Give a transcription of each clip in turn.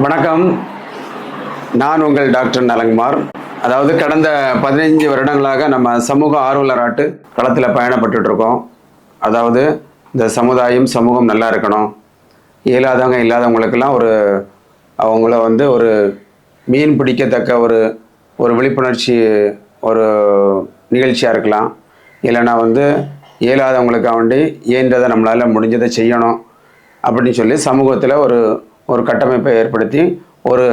வணக்கம். நான் உங்கள் டாக்டர் நலங்குமார். அதாவது கடந்த 15 வருடங்களாக நம்ம சமூக ஆர்வலராட்டு களத்தில் பயணப்பட்டுட்டு இருக்கோம். அதாவது இந்த சமூகம் நல்லா இருக்கணும், இயலாதவங்க இல்லாதவங்களுக்கெல்லாம் அவங்கள ஒரு மீன் பிடிக்கத்தக்க ஒரு விழிப்புணர்ச்சி ஒரு நிகழ்ச்சியாக இருக்கலாம். இல்லைன்னா இயலாதவங்களுக்காக வேண்டி இயன்றதை நம்மளால் முடிஞ்சதை செய்யணும் அப்படின்னு சொல்லி சமூகத்தில் ஒரு கட்டமைப்பை ஏற்படுத்தி ஒரு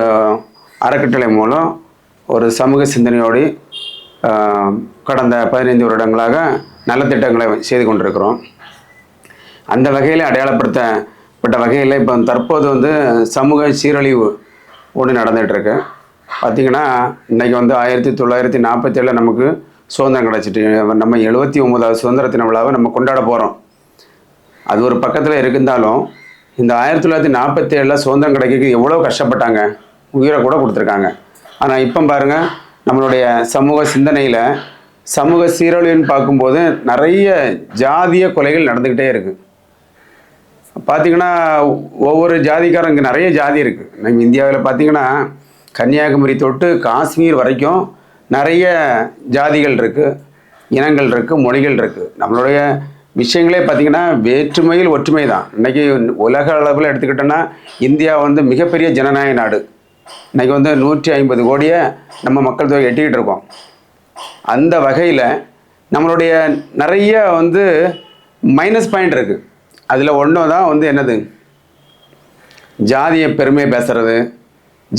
அறக்கட்டளை மூலம் ஒரு சமூக சிந்தனையோடு கடந்த 15 வருடங்களாக நலத்திட்டங்களை செய்து கொண்டிருக்கிறோம். அந்த வகையில் அடையாளப்படுத்தப்பட்ட வகையில் இப்போ தற்போது சமூக சீரழிவு ஒன்று நடந்துகிட்ருக்கு. பார்த்திங்கன்னா இன்றைக்கி 1947 நமக்கு சுதந்திரம் கிடச்சிட்டு நம்ம 79வது சுதந்திர தின விழாவை நம்ம கொண்டாட போகிறோம். அது ஒரு பக்கத்தில் இருந்தாலும் இந்த 1947 சுதந்திரம் கிடைக்க எவ்வளோ கஷ்டப்பட்டாங்க, உயிரை கூட கொடுத்துருக்காங்க. ஆனால் இப்போ பாருங்கள், நம்மளுடைய சமூக சிந்தனையில் சமூக சீரழிவுன்னு பார்க்கும்போது நிறைய ஜாதிய கொலைகள் நடந்துக்கிட்டே இருக்குது. பார்த்திங்கன்னா ஒவ்வொரு ஜாதிக்காரங்க இங்கே நிறைய ஜாதி இருக்குது. நம்ம இந்தியாவில் பார்த்திங்கன்னா கன்னியாகுமரி தொட்டு காஷ்மீர் வரைக்கும் நிறைய ஜாதிகள் இருக்குது, இனங்கள் இருக்குது, மொழிகள் இருக்குது. நம்மளுடைய விஷயங்களே பார்த்திங்கன்னா வேற்றுமையில் ஒற்றுமை தான். இன்றைக்கி உலக அளவில் எடுத்துக்கிட்டோன்னா இந்தியா மிகப்பெரிய ஜனநாயக நாடு. இன்றைக்கி 150 கோடியை நம்ம மக்கள் தொகை எட்டிக்கிட்டு இருக்கோம். அந்த வகையில் நம்மளுடைய நிறைய மைனஸ் பாயிண்ட் இருக்குது. அதில் ஒன்று தான் என்னது, ஜாதிய பெருமை பேசுகிறது,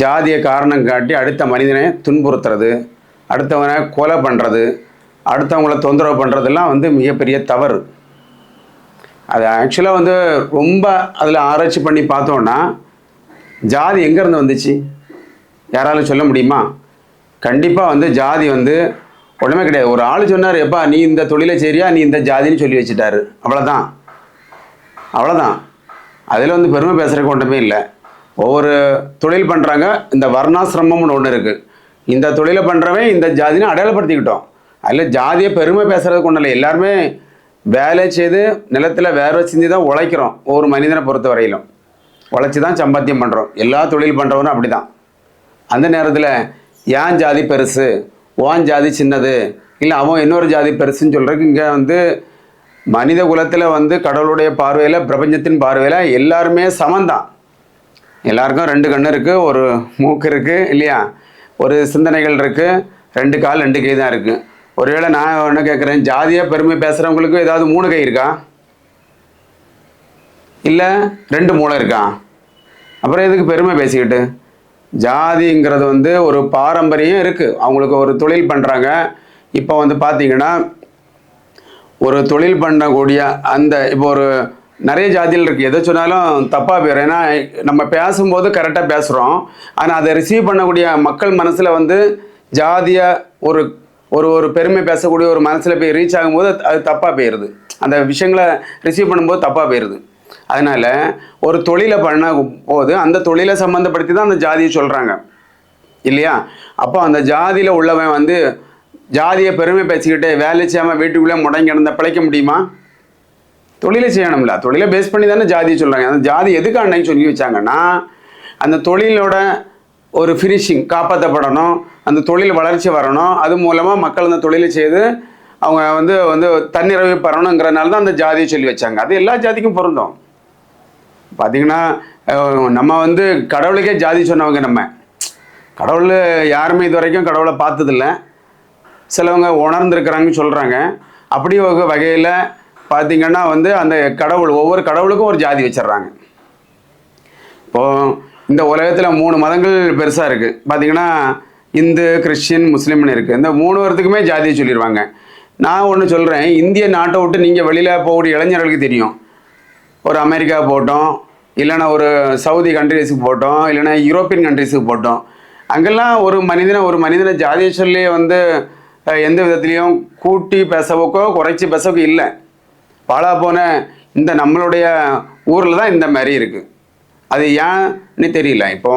ஜாதிய காரணம் காட்டி அடுத்த மனிதனை துன்புறுத்துறது, அடுத்தவனை கொலை பண்ணுறது, அடுத்தவங்கள தொந்தரவு பண்ணுறதெல்லாம் மிகப்பெரிய தவறு. அது ஆக்சுவலாக ரொம்ப அதில் ஆராய்ச்சி பண்ணி பார்த்தோன்னா ஜாதி எங்கேருந்து வந்துச்சு யாராலும் சொல்ல முடியுமா? கண்டிப்பாக ஜாதி ஒன்றுமே கிடையாது. ஒரு ஆள் சொன்னார், எப்பா நீ இந்த தொழிலை சரியா, நீ இந்த ஜாதின்னு சொல்லி வச்சுட்டாரு, அவ்வளோதான். அதில் பெருமை பேசுகிறதுக்கு ஒன்றுமே இல்லை. ஒவ்வொரு தொழில் பண்ணுறாங்க, இந்த வர்ணாசிரமம்னு ஒன்று இருக்குது. இந்த தொழிலை பண்ணுறவன் இந்த ஜாதின்னு அடையாளப்படுத்திக்கிட்டோம். அதில் ஜாதியை பெருமை பேசுகிறதுக்கு ஒன்றும் இல்லை. எல்லாருமே வேலை செய்து நிலத்தில் வேர்வை சிந்தி தான் உழைக்கிறோம். ஒவ்வொரு மனிதனை பொறுத்த வரையிலும் உழைச்சி தான் சம்பாத்தியம் பண்ணுறோம். எல்லா தொழில் பண்ணுறவனும் அப்படி தான். அந்த நேரத்தில் ஏன் ஜாதி பெருசு, ஓன் ஜாதி சின்னது, இல்லை அவன் இன்னொரு ஜாதி பெருசுன்னு சொல்கிறதுக்கு இங்கே மனித குலத்தில் கடவுளுடைய பார்வையில், பிரபஞ்சத்தின் பார்வையில் எல்லாருமே சமந்தான். எல்லாருக்கும் 2 கண்ணு இருக்குது, ஒரு மூக்கு இருக்குது இல்லையா, ஒரு சிந்தனைகள் இருக்குது, 2 கால் 2 கை தான் இருக்குது. ஒருவேளை நான் என்ன கேட்குறேன், ஜாதியாக பெருமை பேசுகிறவங்களுக்கு ஏதாவது 3 கை இருக்கா, இல்லை 2 மூளை இருக்கா? அப்புறம் எதுக்கு பெருமை பேசிக்கிட்டு? ஜாதிங்கிறது ஒரு பாரம்பரியம் இருக்குது. அவங்களுக்கு ஒரு தொழில் பண்ணுறாங்க. இப்போ பார்த்தீங்கன்னா ஒரு தொழில் பண்ணக்கூடிய இப்போ நிறைய ஜாதிகள் இருக்குது. எதை சொன்னாலும் தப்பாக போயிடும். ஏன்னா நம்ம பேசும்போது கரெக்டாக பேசுகிறோம், ஆனால் அதை ரிசீவ் பண்ணக்கூடிய மக்கள் மனசில் ஜாதியை ஒரு பெருமை பேசக்கூடிய ஒரு மனசில் போய் ரீச் ஆகும்போது அது தப்பாக போயிடுது. அந்த விஷயங்களை ரிசீவ் பண்ணும்போது தப்பாக போயிடுது. அதனால் ஒரு தொழிலை பண்ண போது அந்த தொழிலை சம்மந்தப்படுத்தி தான் அந்த ஜாதியை சொல்கிறாங்க இல்லையா? அப்போ அந்த ஜாதியில் உள்ளவன் ஜாதியை பெருமை பேசிக்கிட்டே வேலை செய்யாமல் வீட்டுக்குள்ளே முடங்கி கிடந்த பிழைக்க முடியுமா? தொழிலை செய்யணும்ல. தொழிலை பேஸ் பண்ணி தானே ஜாதியை சொல்கிறாங்க. அந்த ஜாதி எதுக்கு அன்னைக்கு சொல்லி வச்சாங்கன்னா, அந்த தொழிலோட ஒரு ஃபினிஷிங் காப்பாற்றப்படணும், அந்த தொழில் வளர்ச்சி வரணும், அது மூலமாக மக்கள் அந்த தொழிலை செய்து அவங்க தன்னிறைவு பெறணுங்கிறனால தான் அந்த ஜாதியை சொல்லி வச்சாங்க. அது எல்லா ஜாதிக்கும் பொருந்தும். பார்த்திங்கன்னா நம்ம கடவுளுக்கே ஜாதி சொன்னவங்க. நம்ம கடவுள் யாருமே இது வரைக்கும் கடவுளை பார்த்ததில்ல. சிலவங்க உணர்ந்துருக்கிறாங்கன்னு சொல்கிறாங்க. அப்படி ஒரு வகையில் பார்த்திங்கன்னா அந்த ஒவ்வொரு கடவுளுக்கும் ஒரு ஜாதி வச்சிடுறாங்க. இப்போது இந்த உலகத்தில் 3 மதங்கள் பெருசாக இருக்குது. பார்த்திங்கன்னா இந்து, கிறிஸ்டின், முஸ்லீம்னு இருக்குது. இந்த 3 பேர்த்துக்குமே ஜாதியை சொல்லிடுவாங்க. நான் ஒன்று சொல்கிறேன், இந்திய நாட்டை விட்டு நீங்கள் வெளியில் போகக்கூடிய இளைஞர்களுக்கு தெரியும். ஒரு அமெரிக்கா போட்டோம், இல்லைன்னா ஒரு சவுதி கண்ட்ரிஸுக்கு போட்டோம், இல்லைன்னா யூரோப்பியன் கண்ட்ரிஸுக்கு போட்டோம். அங்கெல்லாம் ஒரு மனிதனை ஜாதியை சொல்லி எந்த விதத்துலேயும் கூட்டி பேசவோக்கோ குறைச்சி பேசவோ இல்லை. பாழா போன இந்த நம்மளுடைய ஊரில் தான் இந்த மாதிரி இருக்குது. அது ஏன்னு தெரியல. இப்போ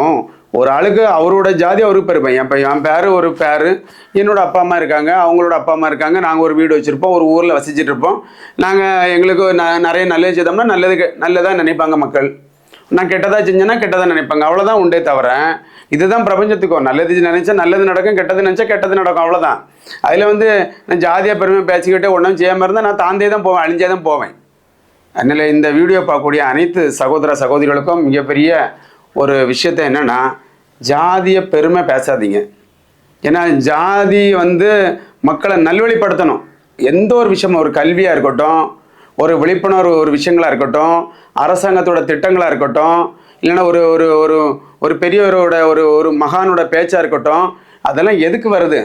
ஒரு ஆளுக்கு அவரோட ஜாதி அவருக்கு பெருமை. இப்போ என் பேர் ஒரு பேர், என்னோட அப்பா அம்மா இருக்காங்க, அவங்களோட அப்பா அம்மா இருக்காங்க, நாங்கள் ஒரு வீடு வச்சுருப்போம், ஒரு ஊரில் வசிச்சுட்டு இருப்போம். நாங்கள் எங்களுக்கு நிறைய நல்லது செய்தோம்னா நல்லதாக நினைப்பாங்க மக்கள். நான் கெட்டதாக செஞ்சேன்னா கெட்டதாக நினைப்பாங்க, அவ்வளோதான் உண்டே தவிர இதுதான் பிரபஞ்சத்துக்கும். நல்லது நினைச்சா நல்லது நடக்கும், கெட்டது நினச்சா கெட்டது நடக்கும், அவ்வளோதான். அதில் வந்து நான் ஜாதியாக பெருமை பேசிக்கிட்டு ஒன்றும் செய்யாமல் இருந்தால் நான் தாந்தே தான் போவேன், அழிஞ்சே தான் போவேன். அதனால் இந்த வீடியோ பார்க்கக்கூடிய அனைத்து சகோதர சகோதரிகளுக்கும் மிகப்பெரிய ஒரு விஷயத்த என்னென்னா, ஜாதியை பெருமை பேசாதீங்க. ஏன்னா ஜாதி வந்து மக்களை நல்வழிப்படுத்தணும். எந்த ஒரு விஷயமும், ஒரு கல்வியாக இருக்கட்டும், ஒரு விழிப்புணர்வு ஒரு விஷயங்களாக இருக்கட்டும், அரசாங்கத்தோட திட்டங்களாக இருக்கட்டும், இல்லைன்னா ஒரு ஒரு ஒரு ஒரு பெரியவரோட ஒரு ஒரு மகானோட பேச்சாக இருக்கட்டும், அதெல்லாம் எதுக்கு வருது?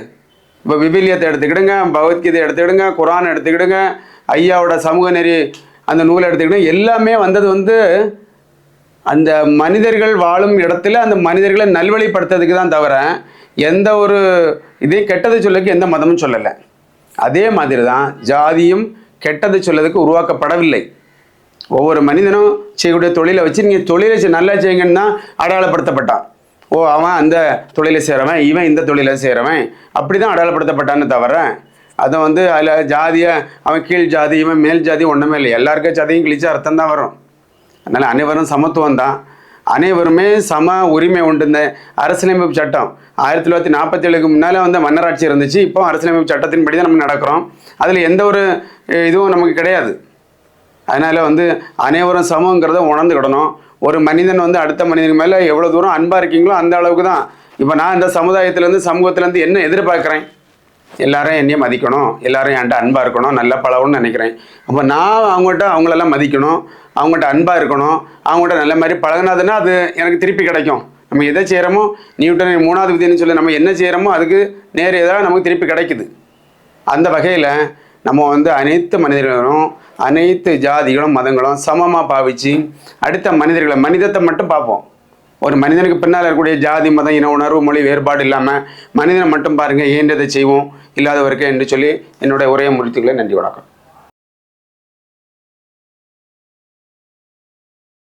இப்போ விபிலியத்தை எடுத்துக்கிடுங்க, பகவத்கீதை எடுத்துக்கிடுங்க, குரான் எடுத்துக்கிடுங்க, ஐயாவோட சமூக நெறி அந்த நூலை எடுத்துக்கிடுங்க, எல்லாமே வந்தது வந்து அந்த மனிதர்கள் வாழும் இடத்துல அந்த மனிதர்களை நல்வழிப்படுத்துறதுக்கு தான் தவிர எந்த ஒரு இதையும் கெட்டது சொல்லக்கு எந்த மதமும் சொல்லலை. அதே மாதிரி தான் ஜாதியும் கெட்டது சொல்லதுக்கு உருவாக்கப்படவில்லை. ஒவ்வொரு மனிதனும் செய்யக்கூடிய தொழிலை வச்சு நீங்கள் தொழிலை நல்லா செய்யுங்கன்னு தான் அடையாளப்படுத்தப்பட்டான். ஓ, அவன் அந்த தொழிலை செய்கிறவன், இவன் இந்த தொழிலை செய்கிறவன், அப்படி தான் அடையாளப்படுத்தப்பட்டான்னு தவிர அதை வந்து அதில் ஜாதியை அவன் கீழ் ஜாதி இவன் மேல் ஜாதி ஒன்றுமே இல்லை. எல்லாருக்கும் ஜாதியும் கிழிச்ச அர்த்தம் தான் வரும். அதனால் அனைவரும் சமத்துவம் தான், அனைவருமே சம உரிமை உண்டு. இந்த அரசியலமைப்பு சட்டம் 1947க்கு முன்னால் வந்து மன்னராட்சி இருந்துச்சு. இப்போ அரசியலமைப்பு சட்டத்தின்படி தான் நம்ம நடக்கிறோம். அதில் எந்த ஒரு இதுவும் நமக்கு கிடையாது. அதனால் வந்து அனைவரும் சமங்கிறத உணர்ந்துக்கிடணும். ஒரு மனிதன் வந்து அடுத்த மனிதனுக்கு மேலே எவ்வளோ தூரம் அன்பாக இருக்கீங்களோ அந்த அளவுக்கு தான். இப்போ நான் இந்த சமுதாயத்துலேருந்து சமூகத்துலேருந்து என்ன எதிர்பார்க்குறேன்? எல்லாரும் என்னையே மதிக்கணும், எல்லாரும் என்கிட்ட அன்பாக இருக்கணும், நல்லா பழகணும்னு நினைக்கிறேன். அப்போ நான் அவங்ககிட்ட அவங்களெல்லாம் மதிக்கணும், அவங்ககிட்ட அன்பாக இருக்கணும், அவங்ககிட்ட நல்ல மாதிரி பழகினாதுன்னா அது எனக்கு திருப்பி கிடைக்கும். நம்ம எதை செய்கிறோமோ, நியூட்டன் 3வது விதின்னு சொல்லி நம்ம என்ன செய்கிறோமோ அதுக்கு நேர் எதாவது நமக்கு திருப்பி கிடைக்குது. அந்த வகையில் நம்ம வந்து அனைத்து மனிதர்களும் அனைத்து ஜாதிகளும் மதங்களும் சமமாக பாவித்து அடுத்த மனிதர்களை மனிதத்தை மட்டும் பார்ப்போம். ஒரு மனிதனுக்கு பின்னால் இருக்கக்கூடிய ஜாதி மதம் இன உணர்வு மொழி வேறுபாடு இல்லாமல் மனிதனை மட்டும் பாருங்கள், ஏன்றதை செய்வோம் இல்லாதவருக்கு என்று சொல்லி என்னுடைய உரையை முடித்துக்களை. நன்றி, வணக்கம்.